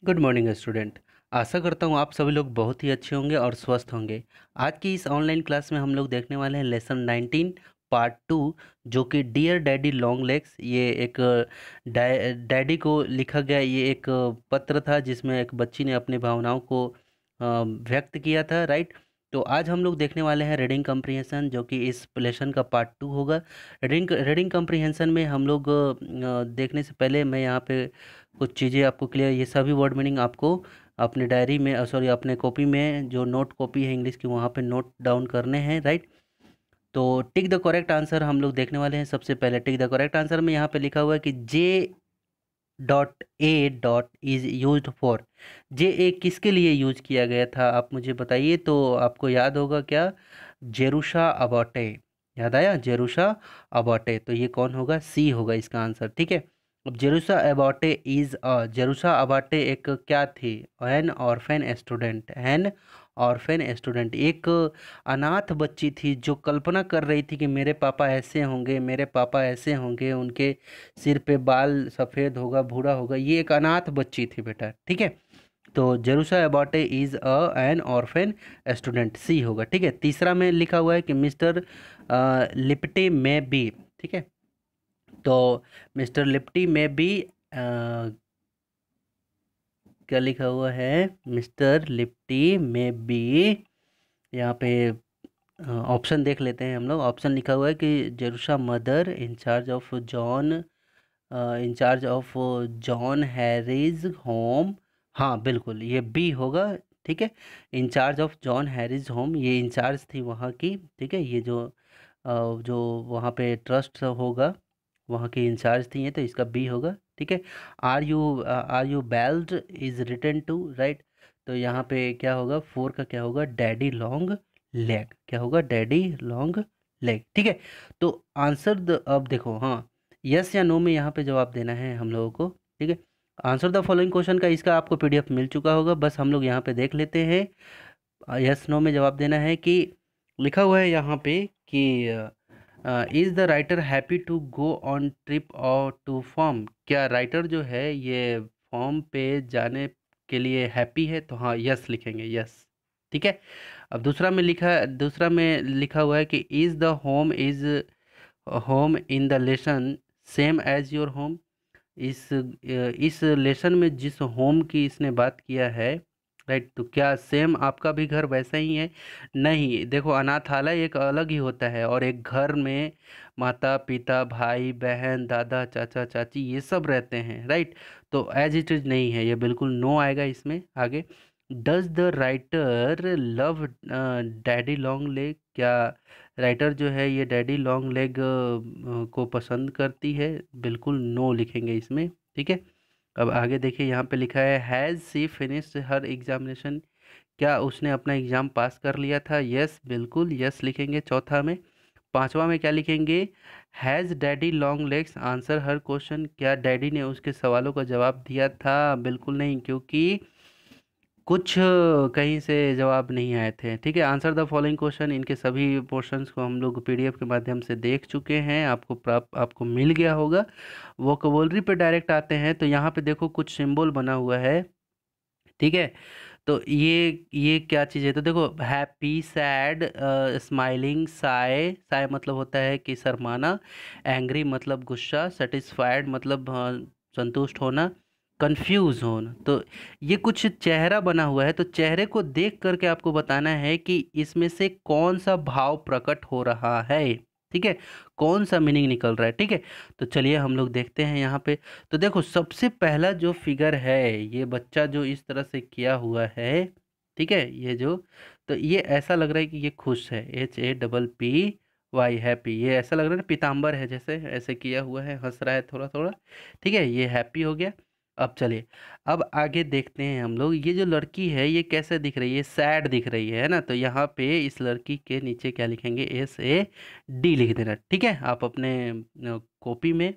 Good morning student. आशा करता हूँ आप सभी लोग बहुत ही अच्छे होंगे और स्वस्थ होंगे। आज की इस ऑनलाइन क्लास में हम लोग देखने वाले हैं लेसन 19 पार्ट 2, जो कि डियर डैडी लॉन्ग लेग्स। ये एक डैडी को लिखा गया ये एक पत्र था, जिसमें एक बच्ची ने अपनी भावनाओं को व्यक्त किया था, राइट। तो आज हम लोग देखने वाले हैं रीडिंग कम्प्रीहेंशन, जो कि इस लेसन का पार्ट 2 होगा। रीडिंग कम्प्रीहेंशन में हम लोग देखने से पहले मैं यहाँ पे कुछ चीज़ें आपको क्लियर, ये सभी वर्ड मीनिंग आपको अपने डायरी में, सॉरी अपने कॉपी में, जो नोट कॉपी है इंग्लिश की, वहाँ पे नोट डाउन करने हैं, राइट। तो टिक द करेक्ट आंसर हम लोग देखने वाले हैं। सबसे पहले टिक द करेक्ट आंसर में यहाँ पे लिखा हुआ है कि J.A. Is used for. J.A. किसके लिए यूज किया गया था, आप मुझे बताइए। तो आपको याद होगा क्या? जेरूशा अबाटे। याद आया? जेरूशा अबाटे। तो ये कौन होगा? सी होगा इसका आंसर, ठीक है। अब जेरूशा अबाटे इज जेरूशा अबाटे एक क्या थी? An orphan student. An orphan student, एक अनाथ बच्ची थी जो कल्पना कर रही थी कि मेरे पापा ऐसे होंगे, मेरे पापा ऐसे होंगे, उनके सिर पे बाल सफ़ेद होगा, भूरा होगा। ये एक अनाथ बच्ची थी बेटा, ठीक है। तो जेरूशा अबाटे इज़ एन ऑर्फेन स्टूडेंट, सी होगा, ठीक है। तीसरा में लिखा हुआ है कि मिस्टर लिप्टी में बी, ठीक है। तो मिस्टर लिप्टी में बी क्या लिखा हुआ है? मिस्टर लिप्टी में बी, यहाँ पे ऑप्शन देख लेते हैं हम लोग। ऑप्शन लिखा हुआ है कि Jerusha mother incharge of John, incharge of John Harris home. हाँ बिल्कुल, ये बी होगा, ठीक है। Incharge of John Harris home, ये इंचार्ज थी वहाँ की, ठीक है। ये जो वहाँ पे ट्रस्ट होगा, वहाँ की इंचार्ज थी ये, तो इसका बी होगा, ठीक है। Are you belt is written to, right. तो यहाँ पे क्या होगा? फोर का क्या होगा? Daddy long leg. क्या होगा? डैडी लॉन्ग लेग, ठीक है। तो आंसर अब देखो, हाँ, यस या नो में यहाँ पे जवाब देना है हम लोगों को, ठीक है। आंसर द फॉलोइंग क्वेश्चन का इसका आपको पीडीएफ मिल चुका होगा, बस हम लोग यहाँ पे देख लेते हैं। यस नो में जवाब देना है कि लिखा हुआ है यहाँ पे कि is the writer happy to go on trip or to form. क्या राइटर जो है ये फॉर्म पे जाने के लिए हैप्पी है? तो हाँ, यस लिखेंगे, यस, ठीक है। अब दूसरा में लिखा हुआ है कि is the home in the lesson same as your home. इस लेसन में जिस होम की इसने बात किया है, राइट, तो क्या सेम आपका भी घर वैसा ही है? नहीं, देखो, अनाथालय एक अलग ही होता है, और एक घर में माता पिता, भाई बहन, दादा चाचा चाची, ये सब रहते हैं, राइट। तो एज इट इज नहीं है, ये बिल्कुल नो आएगा इसमें। आगे, does the writer love daddy long leg. क्या राइटर जो है ये डैडी लॉन्ग लेग को पसंद करती है? बिल्कुल नो लिखेंगे इसमें, ठीक है। अब आगे देखिए, यहाँ पे लिखा है has she finished her examination. क्या उसने अपना एग्ज़ाम पास कर लिया था? यस, बिल्कुल यस लिखेंगे चौथा में। पांचवा में क्या लिखेंगे? Has daddy long legs answer her question. क्या डैडी ने उसके सवालों का जवाब दिया था? बिल्कुल नहीं, क्योंकि कुछ कहीं से जवाब नहीं आए थे, ठीक है। आंसर द फॉलोइंग क्वेश्चन, इनके सभी पोर्शंस को हम लोग पीडीएफ के माध्यम से देख चुके हैं, आपको मिल गया होगा। वोकैबुलरी पे डायरेक्ट आते हैं, तो यहाँ पे देखो कुछ सिंबल बना हुआ है, ठीक है। तो ये क्या चीज़ है? तो देखो, happy, sad, smiling, Sai. Sai मतलब होता है कि शर्माना। एंग्री मतलब गुस्सा। सेटिस्फाइड मतलब संतुष्ट होना। कंफ्यूज होना। तो ये कुछ चेहरा बना हुआ है, तो चेहरे को देख करके आपको बताना है कि इसमें से कौन सा भाव प्रकट हो रहा है, ठीक है। कौन सा मीनिंग निकल रहा है, ठीक है। तो चलिए हम लोग देखते हैं यहाँ पे। तो देखो, सबसे पहला जो फिगर है, ये बच्चा जो इस तरह से किया हुआ है, ठीक है, ये जो, तो ये ऐसा लग रहा है कि ये खुश है। HAPPY, happy. ये ऐसा लग रहा है ना, पीताम्बर है जैसे, ऐसे किया हुआ है, हंस रहा है थोड़ा थोड़ा, ठीक है। ये हैप्पी हो गया। अब चलिए, अब आगे देखते हैं हम लोग। ये जो लड़की है ये कैसे दिख रही है? सैड दिख रही है ना। तो यहाँ पे इस लड़की के नीचे क्या लिखेंगे? SAD लिख देना, ठीक है। आप अपने कॉपी में,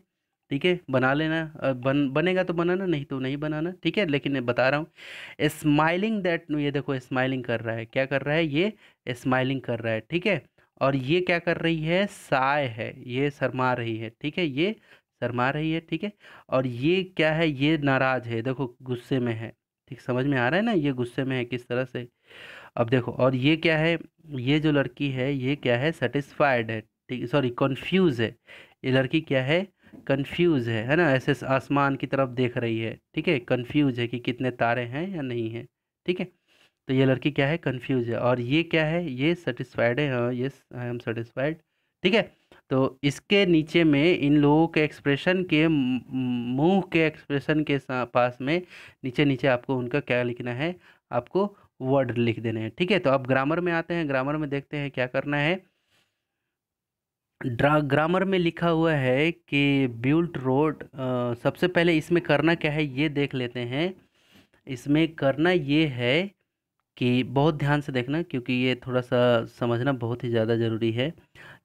ठीक है, बना लेना। बनेगा तो बनाना, नहीं तो नहीं बनाना, ठीक है। लेकिन मैं बता रहा हूँ, स्माइलिंग दैट, ये देखो स्माइलिंग कर रहा है। क्या कर रहा है? ये स्माइलिंग कर रहा है, ठीक है। और ये क्या कर रही है? साय है, ये शर्मा रही है, ठीक है, ये शर्मा रही है, ठीक है। और ये क्या है? ये नाराज है, देखो गुस्से में है, ठीक, समझ में आ रहा है ना, ये गुस्से में है किस तरह से। अब देखो, और ये क्या है, ये जो लड़की है ये क्या है, सेटिस्फाइड है, ठीक, सॉरी कंफ्यूज है। ये लड़की क्या है, कंफ्यूज है ना, ऐसे आसमान की तरफ देख रही है, ठीक है, कंफ्यूज है कि कितने तारे हैं या नहीं है, ठीक है। तो ये लड़की क्या है, कंफ्यूज है, और ये क्या है, ये सेटिस्फाइड है, हाँ यस आई एम सेटिस्फाइड, ठीक है। तो इसके नीचे में इन लोगों के एक्सप्रेशन के मुंह के एक्सप्रेशन के पास में नीचे नीचे आपको उनका क्या लिखना है, आपको वर्ड लिख देने हैं, ठीक है। तो अब ग्रामर में आते हैं, ग्रामर में देखते हैं क्या करना है। ग्रामर में लिखा हुआ है कि बिल्ट रोड, सबसे पहले इसमें करना क्या है ये देख लेते हैं। इसमें करना ये है कि बहुत ध्यान से देखना, क्योंकि ये थोड़ा सा समझना बहुत ही ज़्यादा ज़रूरी है।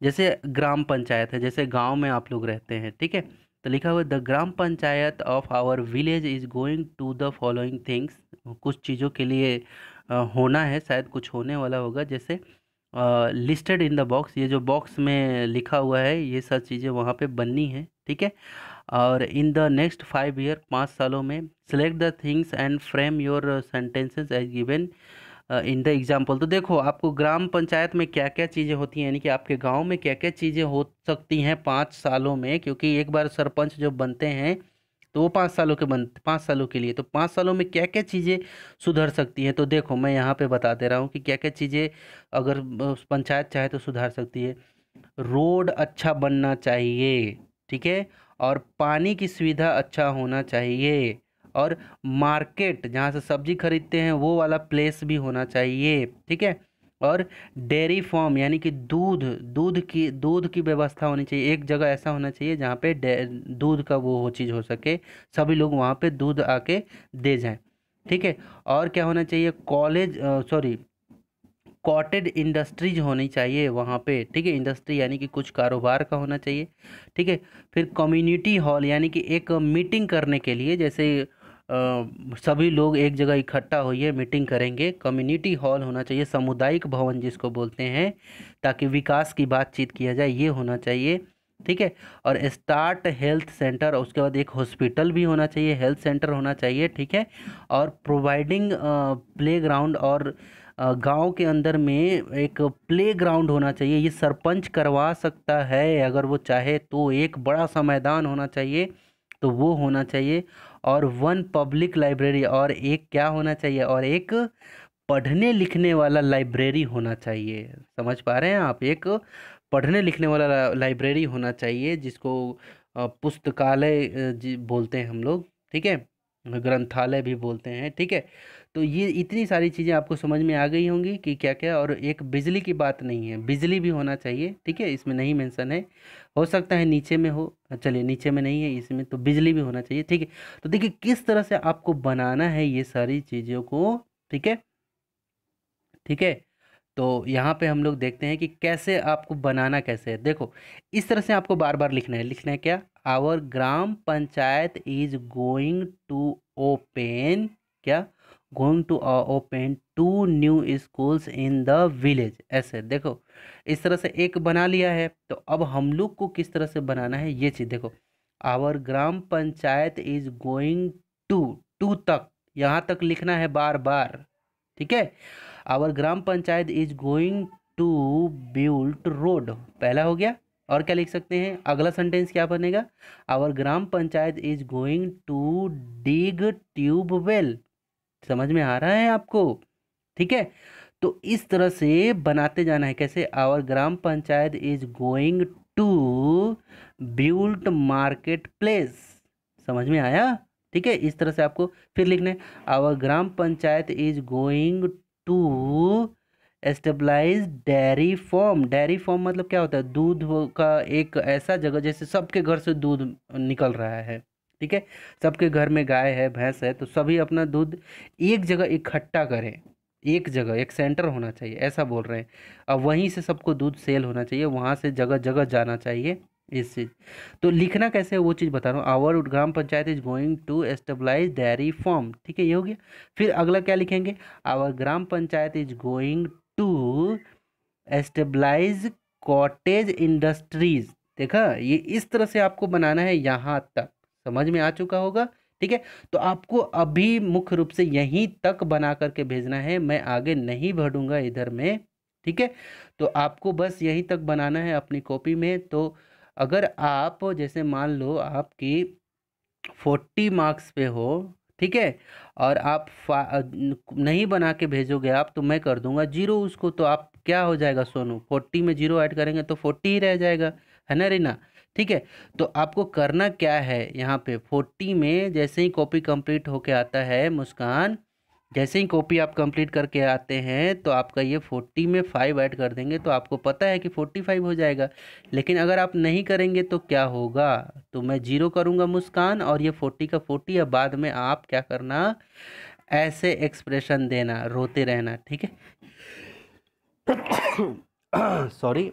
जैसे ग्राम पंचायत है, जैसे गांव में आप लोग रहते हैं, ठीक है। तो लिखा हुआ है the gram panchayat of our village is going to the following things. कुछ चीज़ों के लिए होना है, शायद कुछ होने वाला होगा, जैसे लिस्टेड इन द बॉक्स, ये जो बॉक्स में लिखा हुआ है ये सब चीज़ें वहाँ पे बननी है, ठीक है। और इन द नेक्स्ट 5 ईयर, 5 सालों में, select the things and frame your sentences as given in the example. तो देखो आपको ग्राम पंचायत में क्या क्या चीज़ें होती हैं, यानी कि आपके गांव में क्या क्या चीज़ें हो सकती हैं 5 सालों में, क्योंकि एक बार सरपंच जब बनते हैं तो वो 5 सालों के 5 सालों के लिए, तो 5 सालों में क्या क्या चीज़ें सुधर सकती हैं। तो देखो मैं यहाँ पे बता दे रहा हूँ कि क्या क्या चीज़ें अगर पंचायत चाहे तो सुधार सकती है। रोड अच्छा बनना चाहिए, ठीक है, और पानी की सुविधा अच्छा होना चाहिए, और मार्केट जहाँ से सब्जी खरीदते हैं वो वाला प्लेस भी होना चाहिए, ठीक है। और डेयरी फार्म यानी कि दूध की व्यवस्था होनी चाहिए, एक जगह ऐसा होना चाहिए जहाँ पे दूध का वो चीज़ हो सके, सभी लोग वहाँ पे दूध आके दे जाएं, ठीक है। और क्या होना चाहिए, कॉटेज इंडस्ट्रीज होनी चाहिए वहाँ पे, ठीक है, इंडस्ट्री यानी कि कुछ कारोबार का होना चाहिए, ठीक है। फिर कम्युनिटी हॉल यानी कि एक मीटिंग करने के लिए, जैसे सभी लोग एक जगह इकट्ठा होइए मीटिंग करेंगे, कम्युनिटी हॉल होना चाहिए, सामुदायिक भवन जिसको बोलते हैं, ताकि विकास की बातचीत किया जाए, ये होना चाहिए, ठीक है। और स्टार्ट हेल्थ सेंटर, उसके बाद एक हॉस्पिटल भी होना चाहिए, हेल्थ सेंटर होना चाहिए, ठीक है। और प्रोवाइडिंग प्लेग्राउंड, और गांव के अंदर में एक प्लेग्राउंड होना चाहिए, ये सरपंच करवा सकता है अगर वो चाहे तो, एक बड़ा सा मैदान होना चाहिए, तो वो होना चाहिए। और वन पब्लिक लाइब्रेरी, और एक क्या होना चाहिए, और एक पढ़ने लिखने वाला लाइब्रेरी होना चाहिए। समझ पा रहे हैं आप, एक पढ़ने लिखने वाला लाइब्रेरी होना चाहिए, जिसको पुस्तकालय बोलते हैं हम लोग, ठीक है, ग्रंथालय भी बोलते हैं, ठीक है। तो ये इतनी सारी चीज़ें आपको समझ में आ गई होंगी कि क्या क्या। और एक बिजली की बात नहीं है, बिजली भी होना चाहिए, ठीक है, इसमें नहीं मेंशन है, हो सकता है नीचे में हो, चलिए नीचे में नहीं है इसमें, तो बिजली भी होना चाहिए, ठीक है। तो देखिए किस तरह से आपको बनाना है ये सारी चीज़ों को, ठीक है, ठीक है। तो यहाँ पे हम लोग देखते हैं कि कैसे आपको बनाना कैसे है। देखो इस तरह से आपको बार बार लिखना है, लिखना है क्या, our gram panchayat is going to open, क्या, going to open 2 new schools in the village, ऐसे देखो इस तरह से एक बना लिया है। तो अब हम लोग को किस तरह से बनाना है ये चीज़ देखो, our gram panchayat is going to, to तक, यहाँ तक लिखना है बार बार, ठीक है। Our gram panchayat is going to build road, पहला हो गया। और क्या लिख सकते हैं, अगला सेंटेंस क्या बनेगा, our gram panchayat is going to dig tube well. समझ में आ रहा है आपको, ठीक है। तो इस तरह से बनाते जाना है, कैसे, our gram panchayat is going to build market place, समझ में आया, ठीक है। इस तरह से आपको फिर लिखना है, our gram panchayat is going to establish dairy farm, dairy farm मतलब क्या होता है, दूध का एक ऐसा जगह, जैसे सबके घर से दूध निकल रहा है, ठीक है, सबके घर में गाय है भैंस है, तो सभी अपना दूध एक जगह इकट्ठा करें, एक जगह एक सेंटर होना चाहिए, ऐसा बोल रहे हैं। अब वहीं से सबको दूध सेल होना चाहिए, वहाँ से जगह जगह जाना चाहिए, इस चीज़। तो लिखना कैसे है वो चीज़ बता रहा हूँ, our gram panchayat is going to establish dairy farm, ठीक है, ये हो गया। फिर अगला क्या लिखेंगे, our gram panchayat is going to establish cottage industries, देखा, ये इस तरह से आपको बनाना है यहाँ तक, समझ में आ चुका होगा, ठीक है। तो आपको अभी मुख्य रूप से यहीं तक बना करके भेजना है, मैं आगे नहीं बढ़ूंगा इधर में, ठीक है। तो आपको बस यहीं तक बनाना है अपनी कॉपी में। तो अगर आप जैसे मान लो आपकी 40 मार्क्स पे हो, ठीक है, और आप नहीं बना के भेजोगे आप, तो मैं कर दूंगा जीरो उसको। तो आप क्या हो जाएगा सोनू, 40 में जीरो ऐड करेंगे तो 40 ही रह जाएगा, है ना रीना? ठीक है। तो आपको करना क्या है यहाँ पे, 40 में जैसे ही कॉपी कंप्लीट होके आता है मुस्कान, जैसे ही कॉपी आप कंप्लीट करके आते हैं तो आपका ये 40 में 5 ऐड कर देंगे तो आपको पता है कि 45 हो जाएगा। लेकिन अगर आप नहीं करेंगे तो क्या होगा, तो मैं जीरो करूंगा मुस्कान, और ये 40 का 40, या बाद में आप क्या करना, ऐसे एक्सप्रेशन देना, रोते रहना, ठीक है। सॉरी।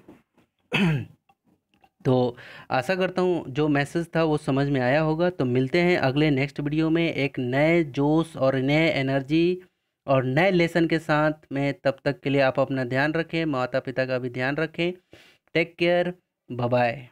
तो आशा करता हूँ जो मैसेज था वो समझ में आया होगा। तो मिलते हैं अगले नेक्स्ट वीडियो में एक नए जोश और नए एनर्जी और नए लेसन के साथ में। तब तक के लिए आप अपना ध्यान रखें, माता पिता का भी ध्यान रखें। Take care, bye bye.